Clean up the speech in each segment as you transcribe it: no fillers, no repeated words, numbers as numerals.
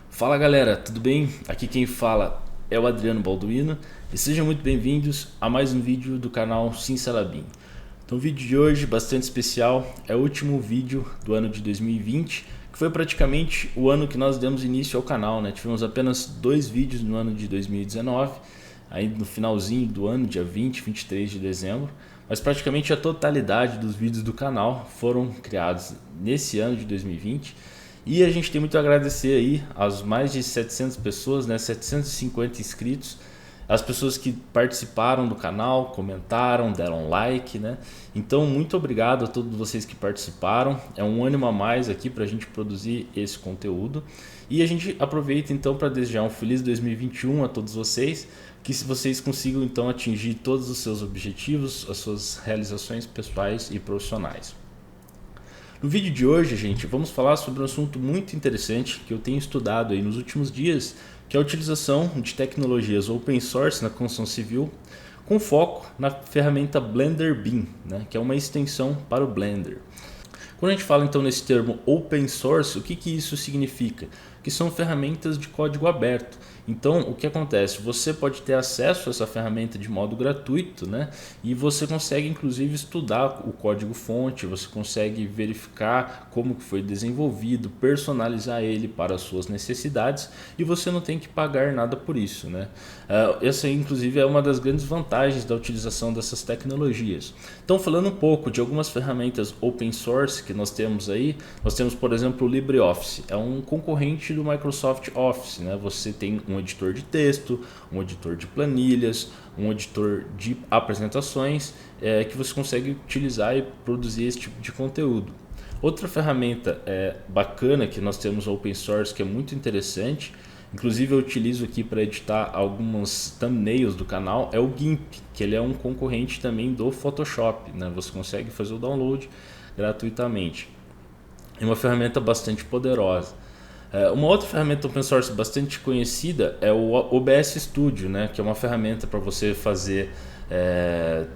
Fala galera, tudo bem? Aqui quem fala é o Adriano Balduino e sejam muito bem-vindos a mais um vídeo do canal SimSalabim. Então o vídeo de hoje, bastante especial, é o último vídeo do ano de 2020, que foi praticamente o ano que nós demos início ao canal, né? Tivemos apenas 2 vídeos no ano de 2019, aí no finalzinho do ano, dia 20, 23 de dezembro, mas praticamente a totalidade dos vídeos do canal foram criados nesse ano de 2020. E a gente tem muito a agradecer aí às mais de 700 pessoas, né, 750 inscritos, as pessoas que participaram do canal, comentaram, deram like, né? Então muito obrigado a todos vocês que participaram, é um ânimo a mais aqui para a gente produzir esse conteúdo. E a gente aproveita então para desejar um feliz 2021 a todos vocês, que vocês consigam então atingir todos os seus objetivos, as suas realizações pessoais e profissionais. No vídeo de hoje, gente, vamos falar sobre um assunto muito interessante que eu tenho estudado aí nos últimos dias, que é a utilização de tecnologias open source na construção civil, com foco na ferramenta Blender Beam, né, que é uma extensão para o Blender. Quando a gente fala então nesse termo open source, o que isso significa? Que são ferramentas de código aberto. Então o que acontece? Você pode ter acesso a essa ferramenta de modo gratuito, né? E você consegue inclusive estudar o código fonte, você consegue verificar como que foi desenvolvido, personalizar ele para as suas necessidades e você não tem que pagar nada por isso, né? Essa inclusive é uma das grandes vantagens da utilização dessas tecnologias. Então falando um pouco de algumas ferramentas open source que nós temos aí, nós temos por exemplo o LibreOffice, é um concorrente do Microsoft Office, né? Você tem um editor de texto, um editor de planilhas, um editor de apresentações que você consegue utilizar e produzir esse tipo de conteúdo. Outra ferramenta bacana que nós temos open source que é muito interessante, inclusive eu utilizo aqui para editar algumas thumbnails do canal, é o GIMP, que ele é um concorrente também do Photoshop, né? Você consegue fazer o download gratuitamente. É uma ferramenta bastante poderosa. Uma outra ferramenta open source bastante conhecida é o OBS Studio, né, que é uma ferramenta para você fazer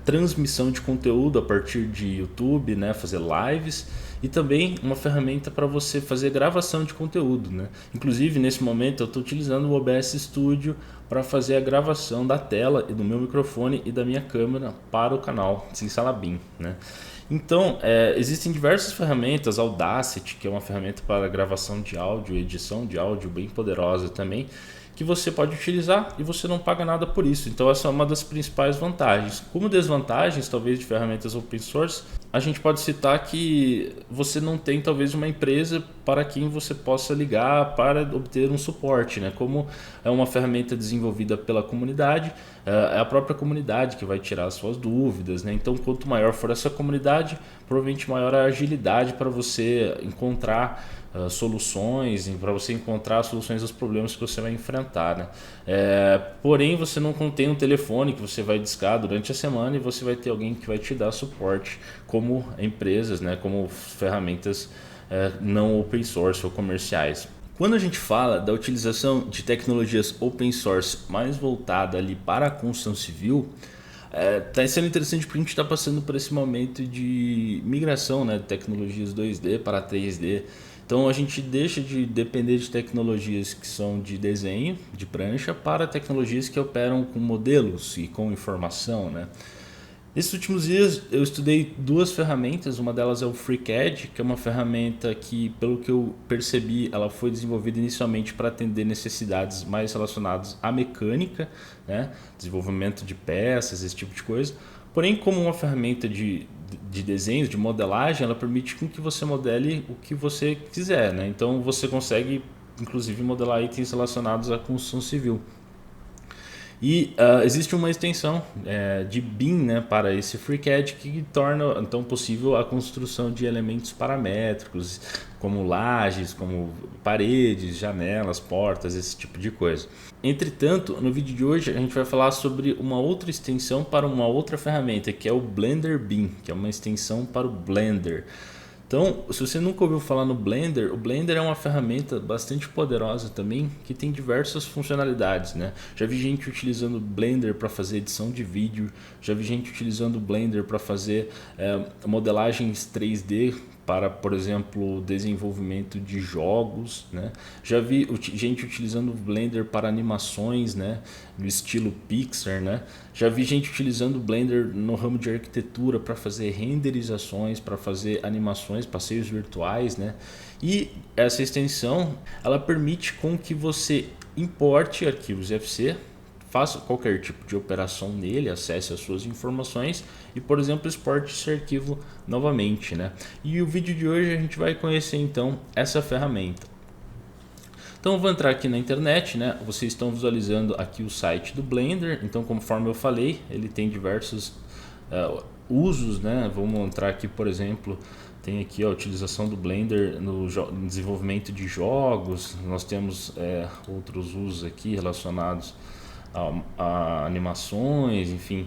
transmissão de conteúdo a partir de YouTube, né, fazer lives, e também uma ferramenta para você fazer gravação de conteúdo, né? Inclusive nesse momento eu estou utilizando o OBS Studio para fazer a gravação da tela e do meu microfone e da minha câmera para o canal SimSalabim, né? Então, existem diversas ferramentas, Audacity, que é uma ferramenta para gravação de áudio, edição de áudio bem poderosa também, que você pode utilizar e você não paga nada por isso. Então essa é uma das principais vantagens. Como desvantagens, talvez, de ferramentas open source, a gente pode citar que você não tem talvez uma empresa para quem você possa ligar para obter um suporte, né? Como é uma ferramenta desenvolvida pela comunidade, é a própria comunidade que vai tirar as suas dúvidas, né? Então quanto maior for essa comunidade, provavelmente maior a agilidade para você encontrar soluções, para você encontrar soluções aos problemas que você vai enfrentar, né? Porém você não contém um telefone que você vai discar durante a semana e você vai ter alguém que vai te dar suporte, como empresas, né? Como ferramentas não open source ou comerciais. Quando a gente fala da utilização de tecnologias open source mais voltada ali para a construção civil, está sendo interessante porque a gente está passando por esse momento de migração, né, de tecnologias 2D para 3D. Então a gente deixa de depender de tecnologias que são de desenho, de prancha, para tecnologias que operam com modelos e com informação, né? Nesses últimos dias eu estudei 2 ferramentas, uma delas é o FreeCAD, que é uma ferramenta que, pelo que eu percebi, ela foi desenvolvida inicialmente para atender necessidades mais relacionadas à mecânica, né? Desenvolvimento de peças, esse tipo de coisa. Porém, como uma ferramenta de desenhos, de modelagem, ela permite com que você modele o que você quiser, né? Então você consegue, inclusive, modelar itens relacionados à construção civil. E existe uma extensão de BIM, né, para esse FreeCAD que torna então possível a construção de elementos paramétricos, como lajes, como paredes, janelas, portas, esse tipo de coisa. Entretanto, no vídeo de hoje a gente vai falar sobre uma outra extensão para uma outra ferramenta, que é o Blender Beam, que é uma extensão para o Blender. Então, se você nunca ouviu falar no Blender, o Blender é uma ferramenta bastante poderosa também, que tem diversas funcionalidades, né? Já vi gente utilizando o Blender para fazer edição de vídeo, já vi gente utilizando o Blender para fazer modelagens 3D para, por exemplo, desenvolvimento de jogos, né? Já vi gente utilizando o Blender para animações, né? No estilo Pixar, né? Já vi gente utilizando o Blender no ramo de arquitetura para fazer renderizações, para fazer animações, passeios virtuais, né? E essa extensão, ela permite com que você importe arquivos IFC, faça qualquer tipo de operação nele, acesse as suas informações e, por exemplo, exporte esse arquivo novamente, né? E o vídeo de hoje a gente vai conhecer então essa ferramenta. Então eu vou entrar aqui na internet, né? Vocês estão visualizando aqui o site do Blender. Então, conforme eu falei, ele tem diversos usos, né? Vamos entrar aqui, por exemplo, tem aqui a utilização do Blender no desenvolvimento de jogos. Nós temos outros usos aqui relacionados a animações, enfim.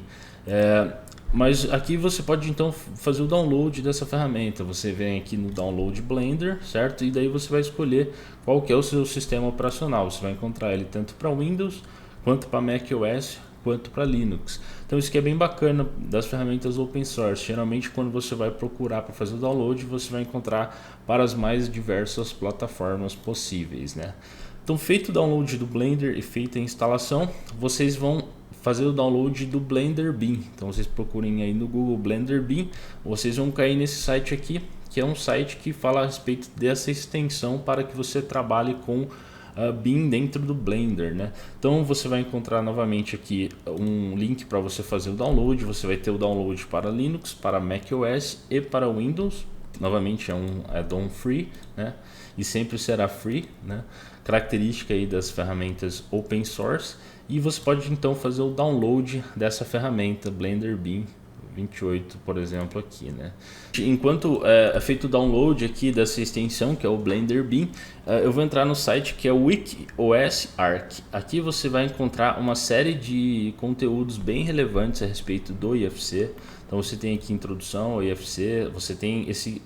Mas aqui você pode então fazer o download dessa ferramenta. Você vem aqui no Download Blender, certo? E daí você vai escolher qual que é o seu sistema operacional. Você vai encontrar ele tanto para Windows, quanto para macOS, quanto para Linux. Então isso que é bem bacana das ferramentas open source. Geralmente quando você vai procurar para fazer o download, você vai encontrar para as mais diversas plataformas possíveis, né? Então, feito o download do Blender e feita a instalação, vocês vão fazer o download do Blender Bean. Então vocês procurem aí no Google Blender Bean, vocês vão cair nesse site aqui, que é um site que fala a respeito dessa extensão para que você trabalhe com Bean dentro do Blender, né? Então você vai encontrar novamente aqui um link para você fazer o download. Você vai ter o download para Linux, para macOS e para Windows. Novamente é um add-on free, né? E sempre será free, né? Característica aí das ferramentas open source. E você pode então fazer o download dessa ferramenta Blender Bean 28, por exemplo, aqui, né? Enquanto é feito o download aqui dessa extensão, que é o Blender Bean, eu vou entrar no site que é o WikiOS-Arch. Aqui você vai encontrar uma série de conteúdos bem relevantes a respeito do IFC. Então você tem aqui introdução ao IFC, você tem esse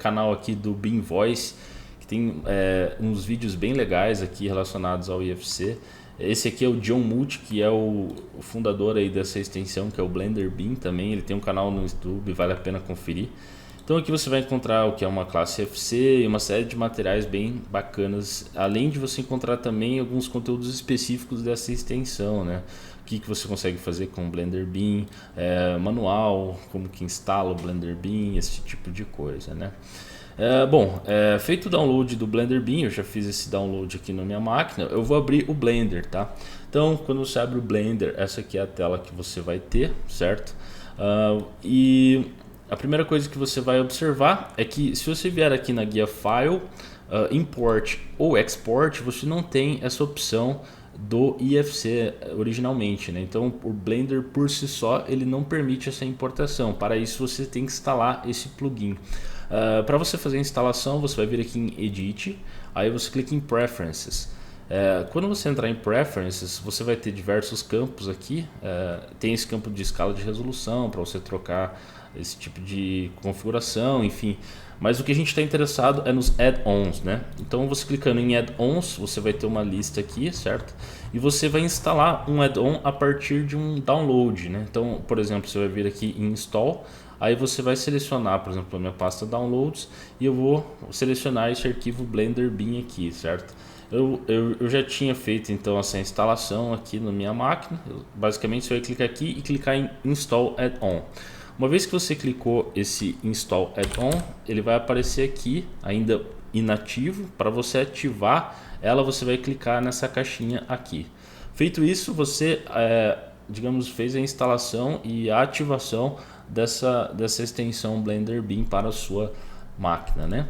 canal aqui do Bean Voice, que tem uns vídeos bem legais aqui relacionados ao IFC. Esse aqui é o John Mulch, que é o fundador aí dessa extensão, que é o Blender Bean também. Ele tem um canal no YouTube, vale a pena conferir. Então aqui você vai encontrar o que é uma classe FC e uma série de materiais bem bacanas, além de você encontrar também alguns conteúdos específicos dessa extensão, né? O que você consegue fazer com o Blender Bean, manual, como que instala o Blender Bean, esse tipo de coisa, né? Feito o download do Blender Bean, eu já fiz esse download aqui na minha máquina, eu vou abrir o Blender, tá? Então, quando você abre o Blender, essa aqui é a tela que você vai ter, certo? E a primeira coisa que você vai observar é que se você vier aqui na guia File, Import ou Export, você não tem essa opção do IFC originalmente, né? Então o Blender por si só ele não permite essa importação. Para isso você tem que instalar esse plugin. Para você fazer a instalação, você vai vir aqui em Edit, aí você clica em Preferences. Quando você entrar em Preferences, você vai ter diversos campos aqui. Tem esse campo de escala de resolução para você trocar esse tipo de configuração, enfim. Mas o que a gente está interessado é nos add-ons, né? Então você clicando em add-ons, você vai ter uma lista aqui, certo? E você vai instalar um add-on a partir de um download, né? Então, por exemplo, você vai vir aqui em Install. Aí você vai selecionar, por exemplo, a minha pasta Downloads e eu vou selecionar esse arquivo Blender Bean aqui, certo? Eu já tinha feito então essa instalação aqui na minha máquina. Basicamente você vai clicar aqui e clicar em Install Add-on. Uma vez que você clicou esse Install Add-on, ele vai aparecer aqui ainda inativo. Para você ativar ela, você vai clicar nessa caixinha aqui. Feito isso, você digamos, fez a instalação e a ativação dessa extensão Blender Bean para a sua máquina, né?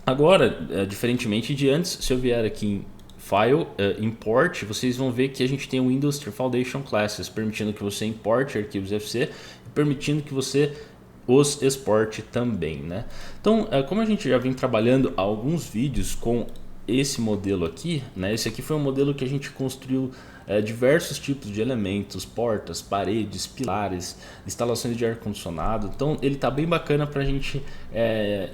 Agora, diferentemente de antes, se eu vier aqui em File, Import, vocês vão ver que a gente tem o Windows Foundation Classes, permitindo que você importe arquivos FC e permitindo que você os exporte também, né? Então, como a gente já vem trabalhando alguns vídeos com esse modelo aqui, né? Esse aqui foi um modelo que a gente construiu diversos tipos de elementos, portas, paredes, pilares, instalações de ar-condicionado. Então ele tá bem bacana para a gente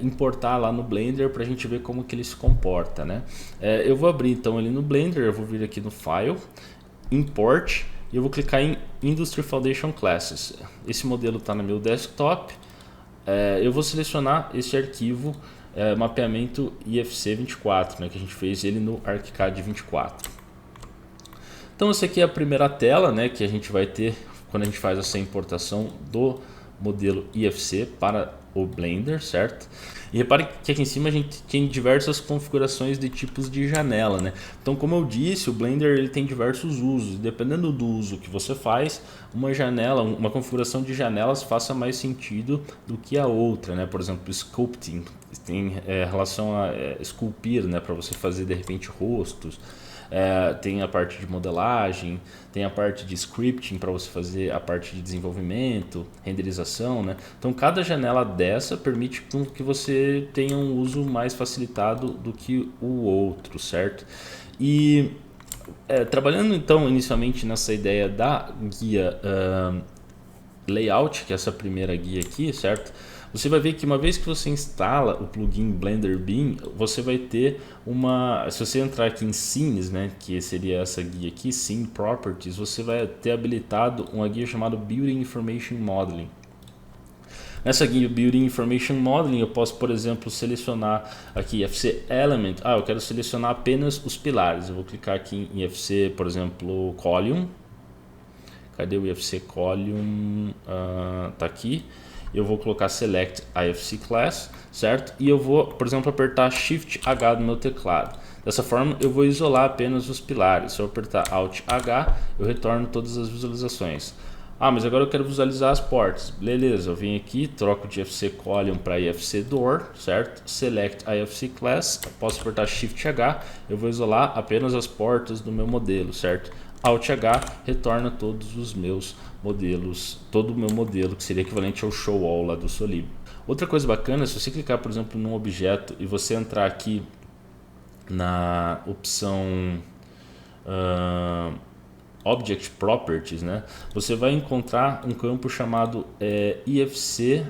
importar lá no Blender para a gente ver como que ele se comporta, né? Eu vou abrir então ele no Blender, eu vou vir aqui no File, Import, e eu vou clicar em Industry Foundation Classes. Esse modelo está no meu desktop. eu vou selecionar esse arquivo mapeamento IFC24, né, que a gente fez ele no ArchiCAD 24. Então essa aqui é a primeira tela, né, que a gente vai ter quando a gente faz essa importação do modelo IFC para o Blender, certo? E repare que aqui em cima a gente tem diversas configurações de tipos de janela, né? Então, como eu disse, o Blender ele tem diversos usos. Dependendo do uso que você faz, uma janela, uma configuração de janelas faça mais sentido do que a outra, né? Por exemplo, sculpting tem relação a esculpir, né? Para você fazer de repente rostos. Tem a parte de modelagem, tem a parte de scripting para você fazer a parte de desenvolvimento, renderização, né? Então cada janela dessa permite que você tenha um uso mais facilitado do que o outro, certo? E trabalhando então inicialmente nessa ideia da guia layout, que é essa primeira guia aqui, certo? Você vai ver que uma vez que você instala o plugin Blender Beam, você vai ter se você entrar aqui em Scenes, né, que seria essa guia aqui, Scene Properties, você vai ter habilitado uma guia chamada Building Information Modeling. Nessa guia Building Information Modeling, eu posso, por exemplo, selecionar aqui IFC Element. Eu quero selecionar apenas os pilares. Eu vou clicar aqui em IFC, por exemplo, Column. Cadê o IFC Column? Tá aqui. Eu vou colocar Select IFC Class, certo? E eu vou, por exemplo, apertar Shift H no meu teclado. Dessa forma, eu vou isolar apenas os pilares. Se eu apertar Alt H, eu retorno todas as visualizações. Mas agora eu quero visualizar as portas. Beleza, eu venho aqui, troco de IFC Column para IFC Door, certo? Select IFC Class, posso apertar Shift H, eu vou isolar apenas as portas do meu modelo, certo? Alt H retorna todos os meus modelos, todo o meu modelo, que seria equivalente ao Show All lá do Solib. Outra coisa bacana, se você clicar, por exemplo, num objeto e você entrar aqui na opção Object Properties, né, você vai encontrar um campo chamado IFC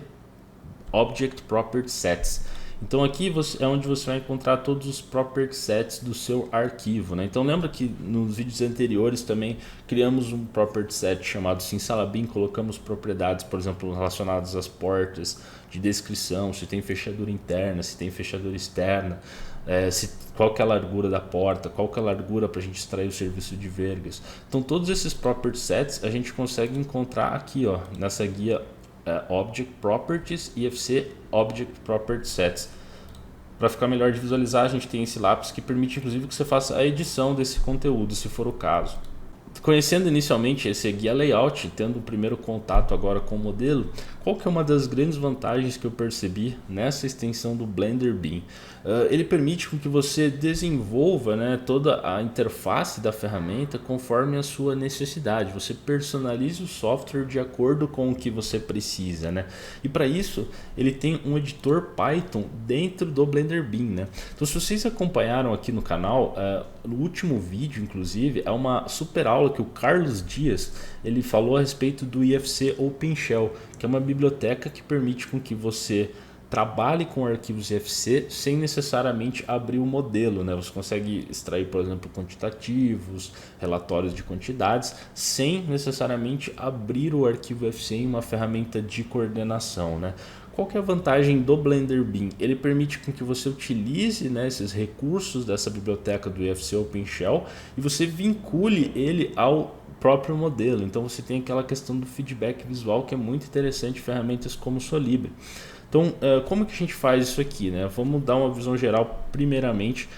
Object Property Sets. Então aqui é onde você vai encontrar todos os property sets do seu arquivo, né? Então lembra que nos vídeos anteriores também criamos um property set chamado Simsalabim, colocamos propriedades, por exemplo, relacionadas às portas, de descrição, se tem fechadura interna, se tem fechadura externa, qual que é a largura da porta, qual que é a largura para a gente extrair o serviço de vergas. Então todos esses property sets a gente consegue encontrar aqui, ó, nessa guia Object Properties IFC Object Property Sets. Para ficar melhor de visualizar, a gente tem esse lápis que permite inclusive que você faça a edição desse conteúdo, se for o caso. Conhecendo inicialmente esse guia layout, tendo o primeiro contato agora com o modelo, qual que é uma das grandes vantagens que eu percebi nessa extensão do Blender Beam? Ele permite com que você desenvolva, né, toda a interface da ferramenta conforme a sua necessidade. Você personaliza o software de acordo com o que você precisa, né? E para isso, ele tem um editor Python dentro do Blender Beam, né? Então, se vocês acompanharam aqui no canal, no último vídeo, inclusive, é uma super aula que o Carlos Dias ele falou a respeito do IFC OpenShell, que é uma biblioteca que permite com que você trabalhe com arquivos IFC sem necessariamente abrir o modelo, né? Você consegue extrair, por exemplo, quantitativos, relatórios de quantidades, sem necessariamente abrir o arquivo IFC em uma ferramenta de coordenação, né? Qual que é a vantagem do Blender Beam? Ele permite com que você utilize, né, esses recursos dessa biblioteca do IFC OpenShell e você vincule ele ao próprio modelo. Então você tem aquela questão do feedback visual que é muito interessante em ferramentas como o Solibri. Então, como que a gente faz isso aqui, né? Vamos dar uma visão geral primeiramente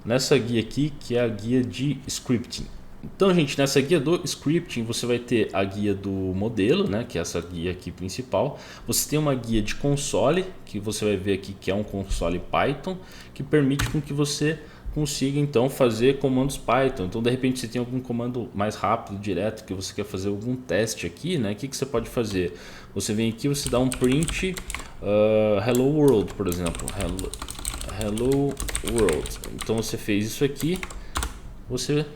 nessa guia aqui, que é a guia de scripting. Então, gente, nessa guia do scripting você vai ter a guia do modelo, né, que é essa guia aqui principal. Você tem uma guia de console, que você vai ver aqui que é um console Python, que permite com que você consiga então fazer comandos Python. Então, de repente, você tem algum comando mais rápido, direto, que você quer fazer algum teste aqui, né? O que você pode fazer? Você vem aqui, você dá um print Hello World, por exemplo. Hello World. Então, você fez isso aqui, você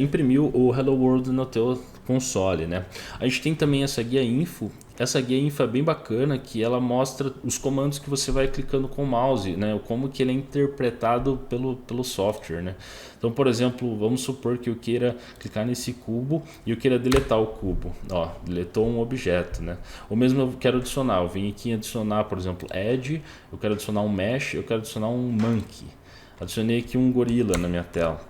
imprimiu o Hello World no teu console, né? A gente tem também essa guia info, essa guia info é bem bacana, que ela mostra os comandos que você vai clicando com o mouse, né? Como que ele é interpretado pelo software, né? Então, por exemplo, vamos supor que eu queira clicar nesse cubo e eu queira deletar o cubo. Ó, deletou um objeto, né? Ou mesmo eu quero adicionar, eu venho aqui adicionar, por exemplo, add, eu quero adicionar um mesh, eu quero adicionar um monkey. Adicionei aqui um gorila na minha tela.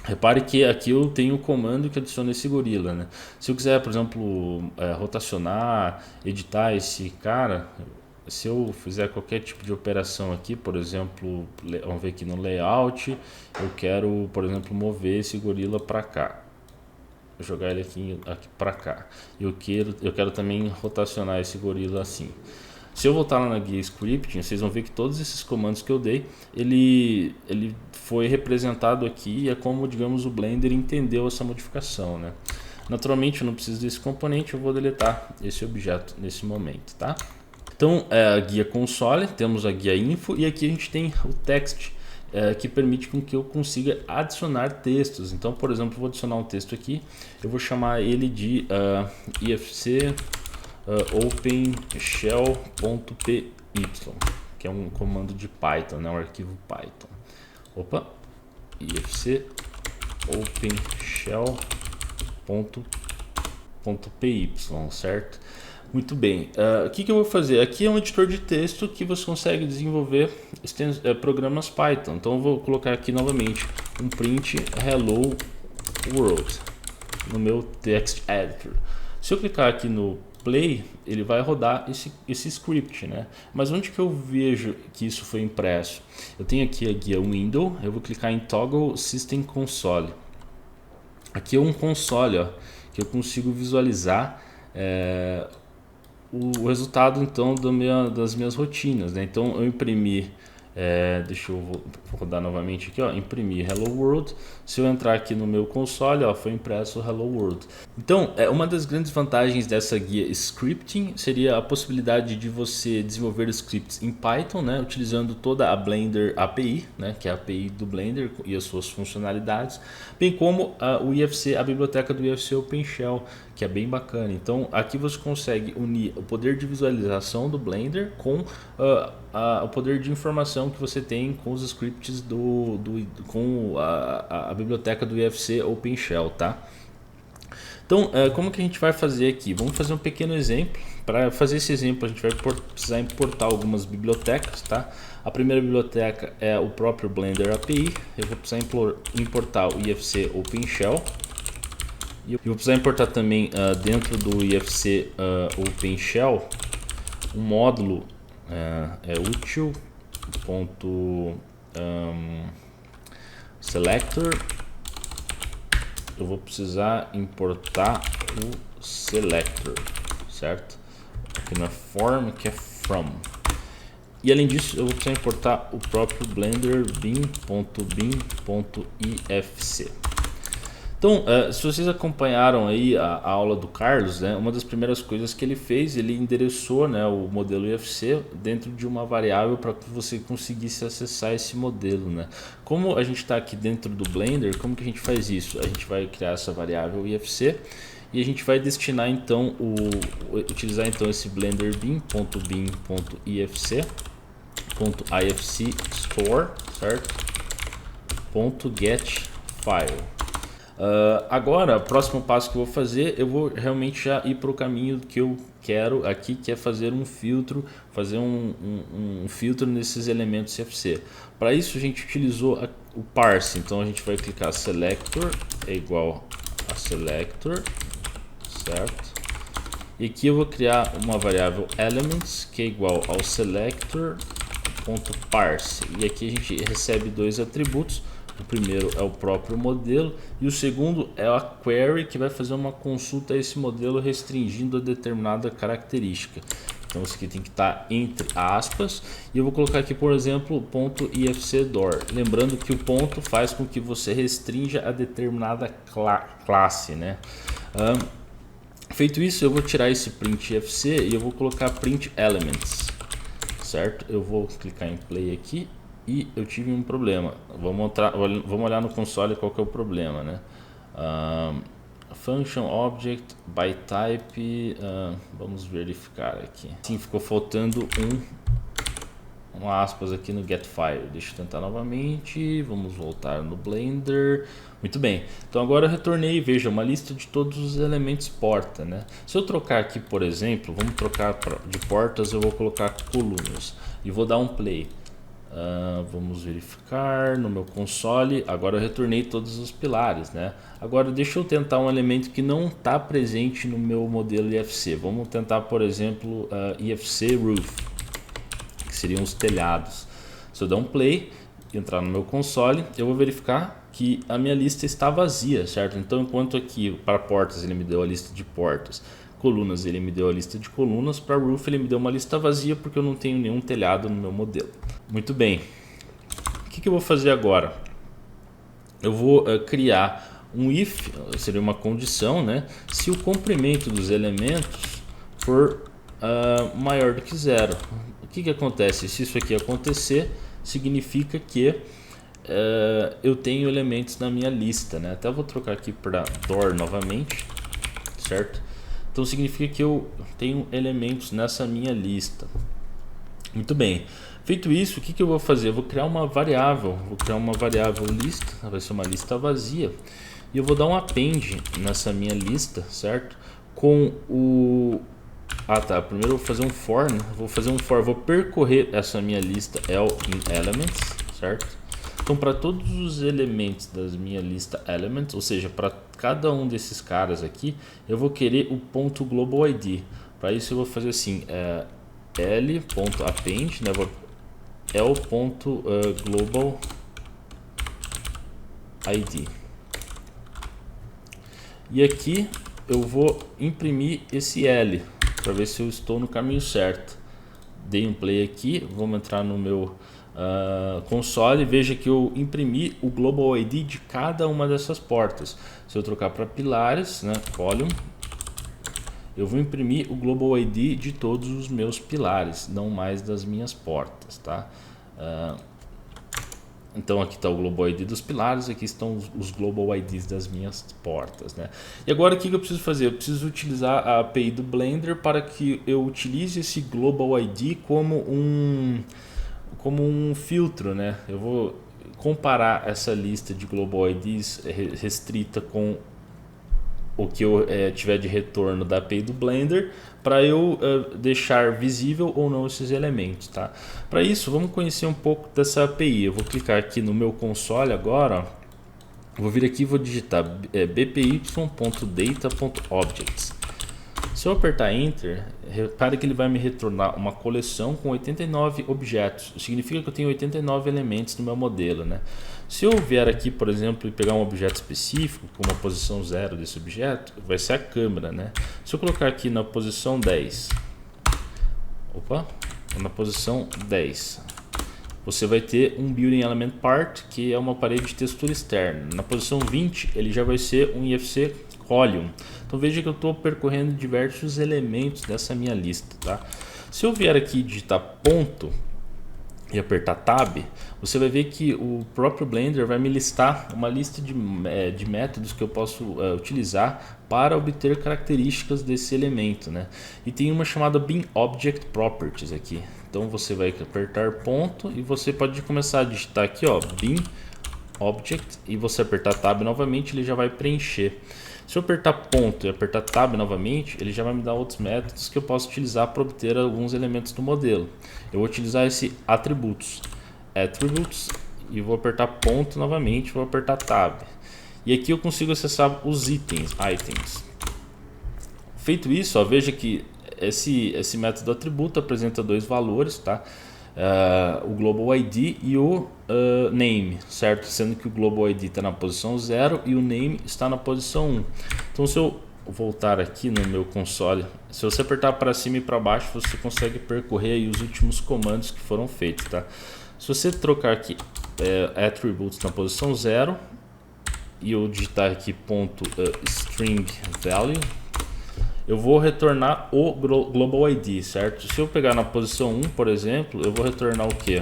Repare que aqui eu tenho o comando que adiciona esse gorila, né? Se eu quiser, por exemplo, rotacionar, editar esse cara, se eu fizer qualquer tipo de operação aqui, por exemplo, vamos ver aqui no layout, eu quero, por exemplo, mover esse gorila para cá, jogar ele aqui para cá. Eu quero também rotacionar esse gorila assim. Se eu voltar lá na guia scripting, vocês vão ver que todos esses comandos que eu dei, ele foi representado aqui e é como, digamos, o Blender entendeu essa modificação, né? Naturalmente eu não preciso desse componente, eu vou deletar esse objeto nesse momento, tá? Então, a guia console, temos a guia info e aqui a gente tem o text, que permite com que eu consiga adicionar textos. Então, por exemplo, eu vou adicionar um texto aqui, eu vou chamar ele de ifc openshell.py, que é um comando de Python, né, um arquivo Python. Opa, ifc openshell.py, certo? Muito bem, o que eu vou fazer? Aqui é um editor de texto que você consegue desenvolver programas Python. Então eu vou colocar aqui novamente um print hello world no meu text editor. Se eu clicar aqui no play, ele vai rodar esse script, né? Mas onde que eu vejo que isso foi impresso? Eu tenho aqui a guia window, eu vou clicar em toggle system console. Aqui é um console, ó, que eu consigo visualizar o resultado então das minhas rotinas, né? Então eu imprimi, deixa eu vou rodar novamente aqui, ó, imprimir Hello World. Se eu entrar aqui no meu console, ó, foi impresso Hello World. Então, uma das grandes vantagens dessa guia scripting seria a possibilidade de você desenvolver scripts em Python, né, utilizando toda a Blender API, né, que é a API do Blender e as suas funcionalidades, bem como o IFC, a biblioteca do IFC OpenShell, que é bem bacana. Então, aqui você consegue unir o poder de visualização do Blender com o poder de informação que você tem com os scripts com a biblioteca do IFC OpenShell, tá? Então, como que a gente vai fazer aqui? Vamos fazer um pequeno exemplo. Para fazer esse exemplo, a gente vai precisar importar algumas bibliotecas, tá? A primeira biblioteca é o próprio Blender API. Eu vou precisar importar o IFC OpenShell. E eu vou precisar importar também dentro do IFC OpenShell um módulo util.selector. Eu vou precisar importar o selector, certo? Aqui na form, que é from. E além disso, eu vou precisar importar o próprio Blender bin.bin.ifc. Então, se vocês acompanharam aí a aula do Carlos, né, uma das primeiras coisas que ele fez, ele endereçou, né, o modelo IFC dentro de uma variável para que você conseguisse acessar esse modelo, né. Como a gente está aqui dentro do Blender, como que a gente faz isso? A gente vai criar essa variável IFC e a gente vai destinar então utilizar então esse Blender bin.bin.ifc.ifc store, certo? .get file. Agora, o próximo passo que eu vou fazer, eu vou realmente já ir para o caminho que eu quero aqui, que é fazer um filtro, fazer um filtro nesses elementos CFC. Para isso a gente utilizou o parse, então a gente vai clicar selector é igual a selector, certo? E aqui eu vou criar uma variável elements que é igual ao selector.parse, e aqui a gente recebe dois atributos. O primeiro é o próprio modelo e o segundo é a query, que vai fazer uma consulta a esse modelo restringindo a determinada característica. Então isso aqui tem que estar entre aspas e eu vou colocar aqui, por exemplo, .ifcdor. Lembrando que o ponto faz com que você restrinja a determinada classe, né? Feito isso, eu vou tirar esse print ifc e eu vou colocar print elements, certo? Eu vou clicar em play aqui. E eu tive um problema. Vamos olhar no console qual que é o problema, né? function object by type, vamos verificar aqui. Sim, ficou faltando um aspas aqui no getFile. Deixa eu tentar novamente, vamos voltar no Blender. Muito bem, então agora eu retornei, veja, uma lista de todos os elementos porta, né? Se eu trocar aqui, por exemplo, vamos trocar de portas, eu vou colocar colunas e vou dar um play. Vamos verificar no meu console. Agora eu retornei todos os pilares, né? Agora deixa eu tentar um elemento que não está presente no meu modelo IFC. Vamos tentar, por exemplo, IFC Roof, que seriam os telhados. Se eu der um play e entrar no meu console, eu vou verificar que a minha lista está vazia, certo? Então, enquanto aqui para portas ele me deu a lista de portas, colunas ele me deu a lista de colunas, para roof ele me deu uma lista vazia porque eu não tenho nenhum telhado no meu modelo. Muito bem, o que eu vou fazer agora? Eu vou criar um if, seria uma condição, né? Se o comprimento dos elementos for maior do que zero. O que acontece? Se isso aqui acontecer, significa que eu tenho elementos na minha lista, né? Até vou trocar aqui para door novamente, certo? Então significa que eu tenho elementos nessa minha lista. Muito bem. Feito isso, o que eu vou fazer? Eu vou criar uma variável. Vou criar uma variável lista. Vai ser uma lista vazia. E eu vou dar um append nessa minha lista, certo? Com o... primeiro eu vou fazer um for, né? Vou fazer um for. Vou percorrer essa minha lista in elements, certo? Então, para todos os elementos das minha lista elements, ou seja, para cada um desses caras aqui, eu vou querer o ponto global ID. Para isso eu vou fazer assim, l.append, né? É o ponto global ID. E aqui eu vou imprimir esse L para ver se eu estou no caminho certo. Dei um play aqui, vamos entrar no meu console, veja que eu imprimi o global ID de cada uma dessas portas. Se eu trocar para pilares, né, column, eu vou imprimir o global ID de todos os meus pilares, não mais das minhas portas, tá? Então aqui está o global ID dos pilares, aqui estão os global IDs das minhas portas, né? E agora o que eu preciso fazer? Eu preciso utilizar a API do Blender para que eu utilize esse global ID como um filtro, né? Eu vou comparar essa lista de global IDs restrita com o que eu tiver de retorno da API do Blender para eu deixar visível ou não esses elementos, tá? Para isso, vamos conhecer um pouco dessa API. Eu vou clicar aqui no meu console agora, ó. Vou vir aqui e vou digitar bpy.data.objects. Se eu apertar Enter, repare que ele vai me retornar uma coleção com 89 objetos. Significa que eu tenho 89 elementos no meu modelo, né? Se eu vier aqui, por exemplo, e pegar um objeto específico, como a posição 0 desse objeto, vai ser a câmera, né? Se eu colocar aqui na posição 10, na posição 10, você vai ter um Building Element Part, que é uma parede de textura externa. Na posição 20, ele já vai ser um IFC Column. Então veja que eu estou percorrendo diversos elementos dessa minha lista, tá? Se eu vier aqui e digitar ponto e apertar Tab, você vai ver que o próprio Blender vai me listar uma lista de métodos que eu posso utilizar para obter características desse elemento, né? E tem uma chamada Beam Object Properties aqui. Então você vai apertar ponto e você pode começar a digitar aqui, ó, Beam Object, e você apertar Tab novamente, ele já vai preencher. Se eu apertar ponto e apertar Tab novamente, ele já vai me dar outros métodos que eu posso utilizar para obter alguns elementos do modelo. Eu vou utilizar esse Attributes, e vou apertar ponto novamente, vou apertar Tab. E aqui eu consigo acessar os itens. Feito isso, ó, veja que esse método atributo apresenta dois valores, tá? O global ID e o name, certo? Sendo que o global ID está na posição 0 e o name está na posição 1. Então se eu voltar aqui no meu console, se você apertar para cima e para baixo, você consegue percorrer aí os últimos comandos que foram feitos, tá? Se você trocar aqui attributes na posição 0 e eu digitar aqui ponto string value, eu vou retornar o global ID, certo? Se eu pegar na posição 1, por exemplo, eu vou retornar o que?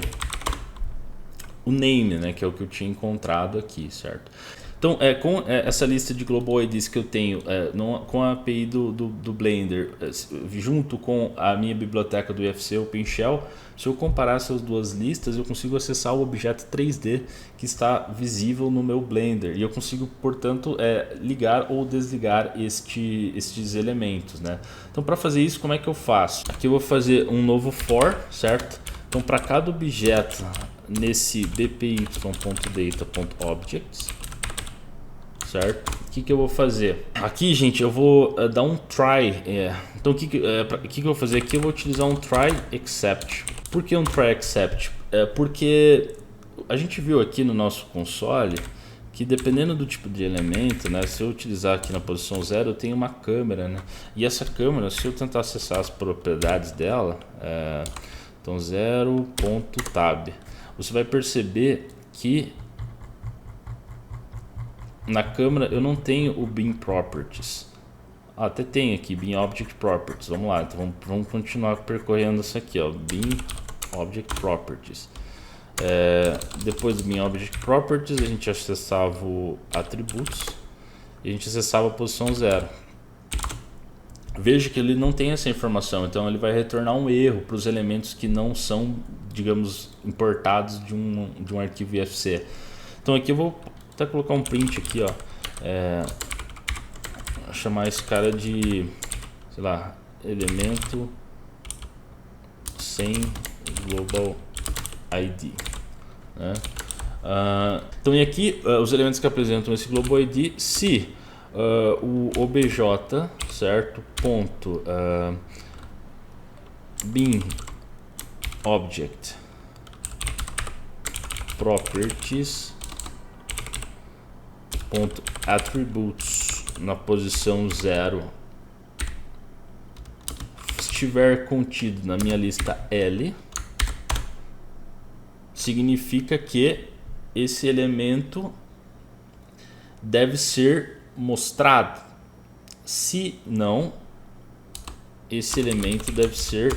O name, né? Que é o que eu tinha encontrado aqui, certo? Então, com essa lista de Global IDs que eu tenho com a API do Blender, junto com a minha biblioteca do IFC OpenShell, se eu comparar essas duas listas, eu consigo acessar o objeto 3D que está visível no meu Blender. E eu consigo, portanto, ligar ou desligar estes elementos, né? Então, para fazer isso, como é que eu faço? Aqui eu vou fazer um novo for, certo? Então, para cada objeto nesse bpy.data.objects, certo? O que eu vou fazer? Aqui, gente, eu vou dar um try. Então, o que eu vou fazer aqui? Eu vou utilizar um try except. Por que um try except? Porque a gente viu aqui no nosso console que dependendo do tipo de elemento, né, se eu utilizar aqui na posição 0, eu tenho uma câmera, né? E essa câmera, se eu tentar acessar as propriedades dela, então 0.tab, você vai perceber que na câmera eu não tenho o Beam Properties. Até tem aqui Beam Object Properties. Vamos lá, então vamos continuar percorrendo isso aqui, ó, Beam Object Properties. Depois do Beam Object Properties, a gente acessava o Attributes e a gente acessava a posição 0. Veja que ele não tem essa informação, então ele vai retornar um erro para os elementos que não são, digamos, importados de um arquivo IFC. Então aqui eu vou até colocar um print aqui, ó, chamar esse cara de, sei lá, elemento sem global ID, né? Então e aqui os elementos que apresentam esse global ID, se o obj, certo, ponto beam object properties ponto attributes na posição 0 estiver contido na minha lista L, significa que esse elemento deve ser mostrado. Se não, esse elemento deve ser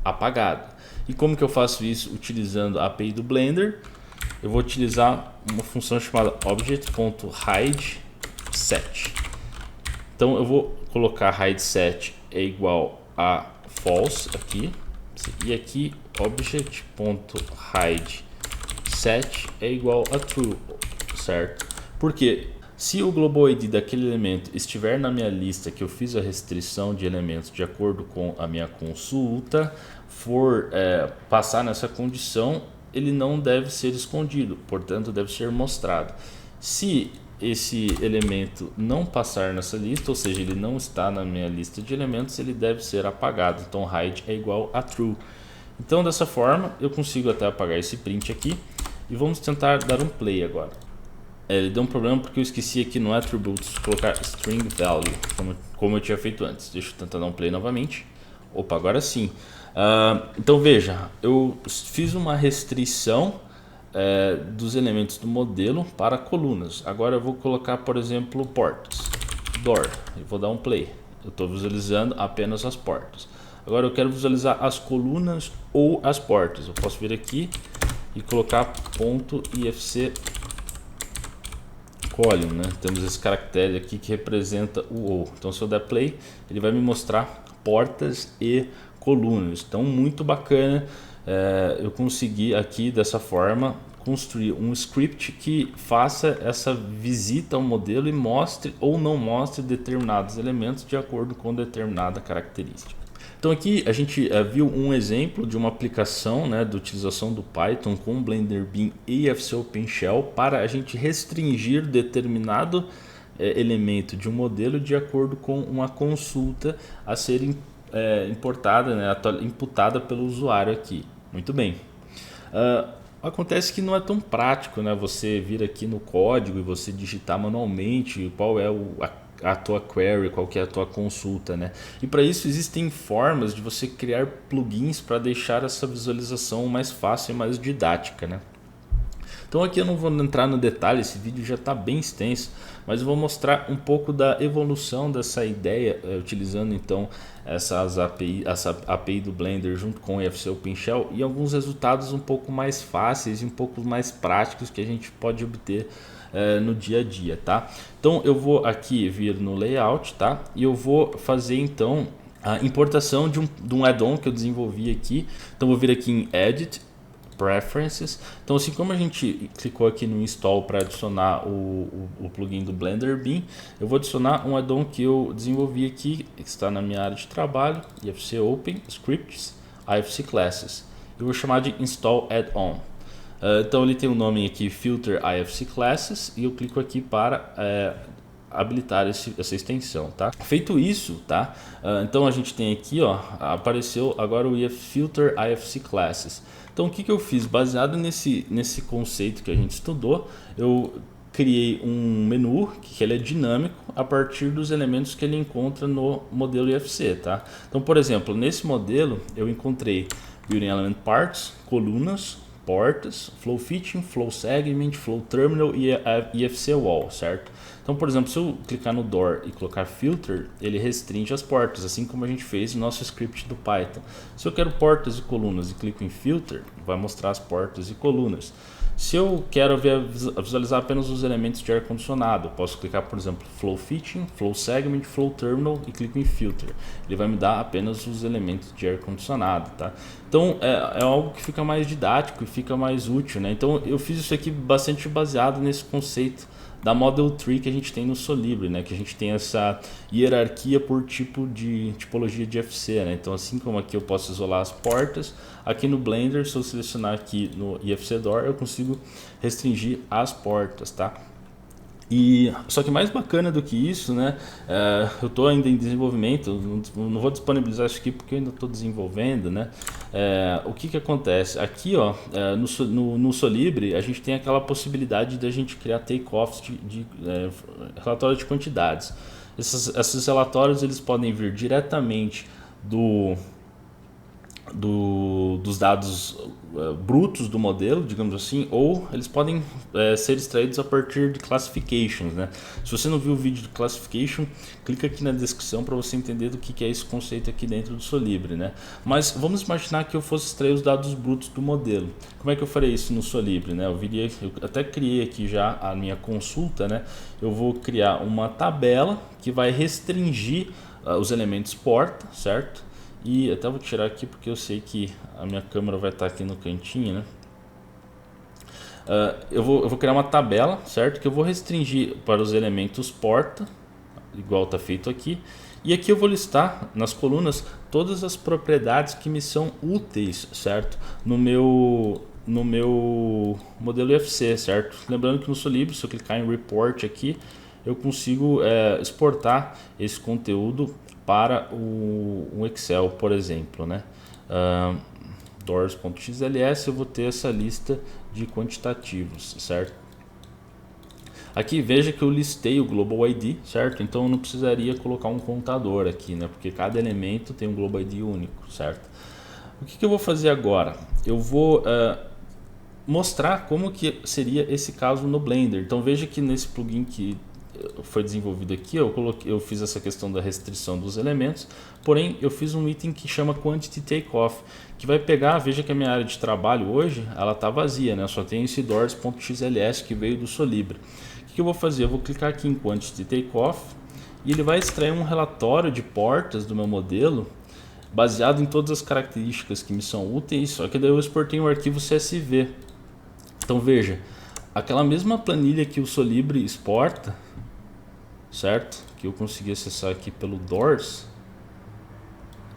apagado. E como que eu faço isso utilizando a API do Blender? Eu vou utilizar uma função chamada object.hideSet. Então eu vou colocar hideSet é igual a false aqui, e aqui object.hideSet é igual a true, certo? Porque se o global ID daquele elemento estiver na minha lista que eu fiz a restrição de elementos de acordo com a minha consulta, for passar nessa condição, ele não deve ser escondido, portanto deve ser mostrado. Se esse elemento não passar nessa lista, ou seja, ele não está na minha lista de elementos, ele deve ser apagado. Então hide é igual a true. Então dessa forma eu consigo até apagar esse print aqui e vamos tentar dar um play agora. Ele deu um problema porque eu esqueci aqui no attributes colocar string value, como eu tinha feito antes. Deixa eu tentar dar um play novamente. Opa, agora sim. Então veja, eu fiz uma restrição dos elementos do modelo para colunas. Agora eu vou colocar, por exemplo, portas, door, e vou dar um play. Eu estou visualizando apenas as portas. Agora eu quero visualizar as colunas ou as portas. Eu posso vir aqui e colocar .ifc column, né? Temos esse caractere aqui que representa o ou. Então se eu der play, ele vai me mostrar portas e colunas. Então muito bacana. Eu consegui aqui dessa forma construir um script que faça essa visita ao modelo e mostre ou não mostre determinados elementos de acordo com determinada característica. Então aqui a gente viu um exemplo de uma aplicação, né, de utilização do Python com Blender Beam e IFC OpenShell para a gente restringir determinado elemento de um modelo de acordo com uma consulta a ser importada, né, imputada pelo usuário aqui. Muito bem. Acontece que não é tão prático, né, você vir aqui no código e você digitar manualmente qual é a tua query, qual que é a tua consulta, né? E para isso existem formas de você criar plugins para deixar essa visualização mais fácil e mais didática, né? Então aqui eu não vou entrar no detalhe, esse vídeo já está bem extenso, mas eu vou mostrar um pouco da evolução dessa ideia, utilizando então essa API do Blender junto com o IFC OpenShell e alguns resultados um pouco mais fáceis e um pouco mais práticos que a gente pode obter no dia a dia, tá? Então eu vou aqui vir no layout, tá? E eu vou fazer então a importação de um add-on que eu desenvolvi aqui. Então vou vir aqui em Edit, Preferences. Então assim como a gente clicou aqui no Install para adicionar o plugin do Blender Beam, eu vou adicionar um add-on que eu desenvolvi aqui, que está na minha área de trabalho, IFC Open, Scripts, IFC Classes. Eu vou chamar de Install Add-on. Então ele tem um nome aqui, Filter IFC Classes, e eu clico aqui para habilitar essa extensão, tá? Feito isso, tá? Então a gente tem aqui, ó, apareceu agora o Filter IFC Classes. Então o que eu fiz? Baseado nesse conceito que a gente estudou, eu criei um menu que ele é dinâmico a partir dos elementos que ele encontra no modelo IFC, tá? Então, por exemplo, nesse modelo eu encontrei Building Element Parts, colunas, portas, Flow Fitting, Flow Segment, Flow Terminal e IFC Wall, certo? Então, por exemplo, se eu clicar no Door e colocar Filter, ele restringe as portas, assim como a gente fez no nosso script do Python. Se eu quero portas e colunas e clico em Filter, vai mostrar as portas e colunas. Se eu quero visualizar apenas os elementos de ar-condicionado, posso clicar, por exemplo, Flow Fitting, Flow Segment, Flow Terminal e clico em Filter. Ele vai me dar apenas os elementos de ar-condicionado, tá? Então é algo que fica mais didático e fica mais útil, né? Então eu fiz isso aqui bastante baseado nesse conceito da Model Tree que a gente tem no Solibri, né? Que a gente tem essa hierarquia por tipologia de IFC, né? Então assim como aqui eu posso isolar as portas, aqui no Blender, se eu selecionar aqui no IFC Door, eu consigo restringir as portas, tá? E só que mais bacana do que isso, né? Eu estou ainda em desenvolvimento, não vou disponibilizar isso aqui porque eu ainda estou desenvolvendo, né? O que acontece? Aqui, ó, no Solibri, a gente tem aquela possibilidade de a gente criar takeoffs de relatório de quantidades. Esses relatórios eles podem vir diretamente dos dados brutos do modelo, digamos assim, ou eles podem ser extraídos a partir de classifications, né? Se você não viu o vídeo de classification, clica aqui na descrição para você entender do que é esse conceito aqui dentro do Solibri, né? Mas vamos imaginar que eu fosse extrair os dados brutos do modelo. Como é que eu farei isso no Solibri, né? Eu até criei aqui já a minha consulta, né? Eu vou criar uma tabela que vai restringir os elementos porta, certo? E até vou tirar aqui porque eu sei que a minha câmera vai estar aqui no cantinho, né? Eu vou criar uma tabela, certo? Que eu vou restringir para os elementos porta, igual está feito aqui. E aqui eu vou listar nas colunas todas as propriedades que me são úteis, certo? No meu modelo IFC, certo? Lembrando que no Solibri, se eu clicar em Report aqui, eu consigo exportar esse conteúdo para um Excel, por exemplo, né? Doors.xls, eu vou ter essa lista de quantitativos, certo? Aqui veja que eu listei o Global ID, certo? Então eu não precisaria colocar um contador aqui, né? Porque cada elemento tem um Global ID único, certo? O que eu vou fazer agora? Eu vou mostrar como que seria esse caso no Blender. Então veja que nesse plugin que foi desenvolvido aqui, eu fiz essa questão da restrição dos elementos, porém eu fiz um item que chama Quantity Takeoff, que vai pegar, veja que a minha área de trabalho hoje, ela está vazia, né? Só tem esse doors.xls que veio do Solibri. O que eu vou fazer? Eu vou clicar aqui em Quantity Takeoff e ele vai extrair um relatório de portas do meu modelo, baseado em todas as características que me são úteis, só que daí eu exportei um arquivo CSV. Então veja, aquela mesma planilha que o Solibri exporta, certo? Que eu consegui acessar aqui pelo Doors,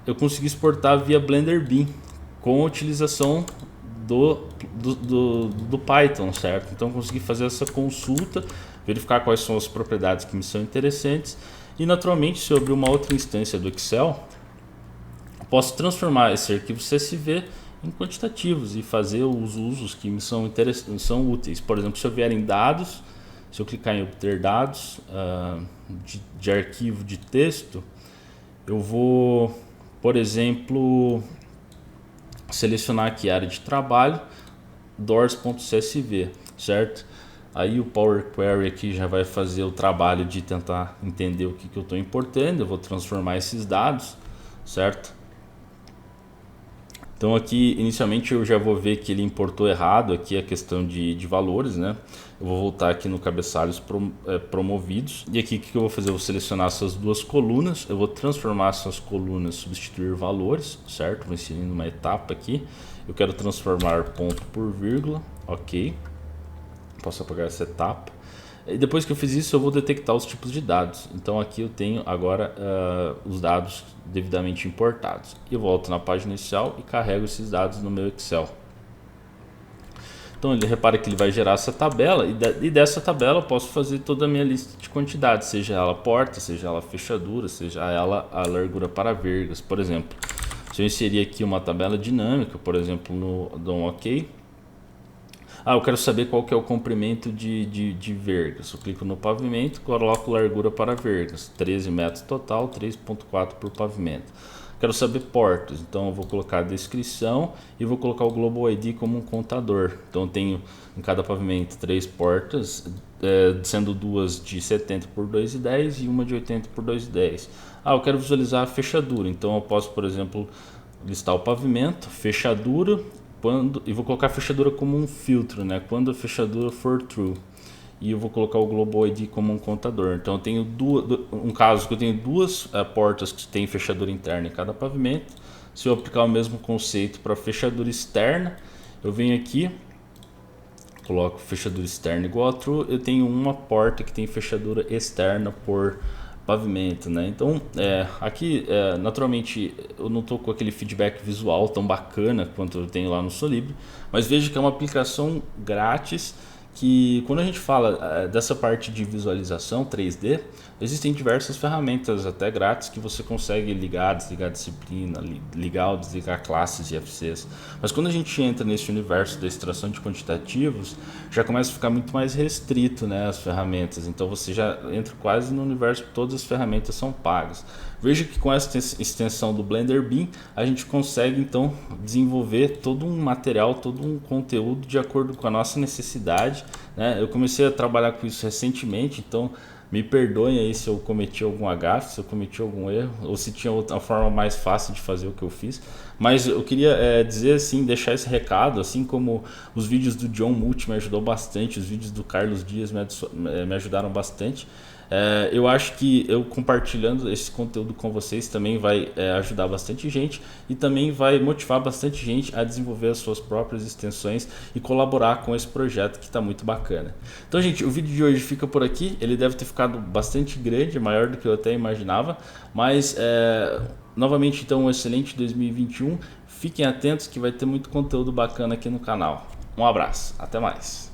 eu consegui exportar via Blender Beam com a utilização do Python, certo? Então eu consegui fazer essa consulta, verificar quais são as propriedades que me são interessantes e naturalmente, se eu abrir uma outra instância do Excel, eu posso transformar esse arquivo CSV em quantitativos e fazer os usos que me são úteis. Por exemplo, se eu vier em dados, se eu clicar em obter dados de arquivo de texto, eu vou, por exemplo, selecionar aqui a área de trabalho, doors.csv, certo? Aí o Power Query aqui já vai fazer o trabalho de tentar entender o que eu estou importando. Eu vou transformar esses dados, certo? Então aqui inicialmente eu já vou ver que ele importou errado aqui a questão de valores, né? Eu vou voltar aqui no cabeçalhos promovidos, e aqui o que eu vou fazer? Eu vou selecionar essas duas colunas, eu vou transformar essas colunas, substituir valores, certo? Vou inserir uma etapa aqui, eu quero transformar ponto por vírgula, ok, posso apagar essa etapa. E depois que eu fiz isso, eu vou detectar os tipos de dados. Então aqui eu tenho agora os dados devidamente importados. Eu volto na página inicial e carrego esses dados no meu Excel. Então ele repara que ele vai gerar essa tabela, e dessa tabela eu posso fazer toda a minha lista de quantidades, seja ela porta, seja ela fechadura, seja ela a largura para vergas. Por exemplo, se eu inserir aqui uma tabela dinâmica, por exemplo, dou um OK. Eu quero saber qual que é o comprimento de vergas. Eu clico no pavimento, coloco largura para vergas, 13 metros total, 3,4 por pavimento. Quero saber portas, então eu vou colocar a descrição e vou colocar o Global ID como um contador. Então eu tenho em cada pavimento 3 portas, sendo duas de 70 por 2,10 e uma de 80 por 2,10. Eu quero visualizar a fechadura, então eu posso, por exemplo, listar o pavimento, fechadura, e vou colocar a fechadura como um filtro, né? Quando a fechadura for true, e eu vou colocar o Global ID como um contador. Então eu tenho um caso que eu tenho duas portas que tem fechadura interna em cada pavimento. Se eu aplicar o mesmo conceito para fechadura externa, eu venho aqui, coloco fechadura externa igual a true, eu tenho uma porta que tem fechadura externa por pavimento, né? Então aqui naturalmente eu não estou com aquele feedback visual tão bacana quanto eu tenho lá no Solibri, mas veja que é uma aplicação grátis, que quando a gente fala dessa parte de visualização 3D, existem diversas ferramentas até grátis que você consegue ligar, desligar disciplina, ligar ou desligar classes e FCs. Mas quando a gente entra nesse universo da extração de quantitativos, já começa a ficar muito mais restrito, né, as ferramentas. Então você já entra quase no universo que todas as ferramentas são pagas. Veja que com essa extensão do Blender Beam, a gente consegue então desenvolver todo um material, todo um conteúdo de acordo com a nossa necessidade, né? Eu comecei a trabalhar com isso recentemente, então me perdoem aí se eu cometi algum agafe, se eu cometi algum erro, ou se tinha outra forma mais fácil de fazer o que eu fiz. Mas eu queria dizer assim, deixar esse recado, assim como os vídeos do John Multi me ajudou bastante, os vídeos do Carlos Dias me ajudaram bastante. Eu acho que eu compartilhando esse conteúdo com vocês também vai ajudar bastante gente, e também vai motivar bastante gente a desenvolver as suas próprias extensões e colaborar com esse projeto que está muito bacana. Então, gente, o vídeo de hoje fica por aqui. Ele deve ter ficado bastante grande, maior do que eu até imaginava, mas novamente então um excelente 2021. Fiquem atentos que vai ter muito conteúdo bacana aqui no canal. Um abraço, até mais.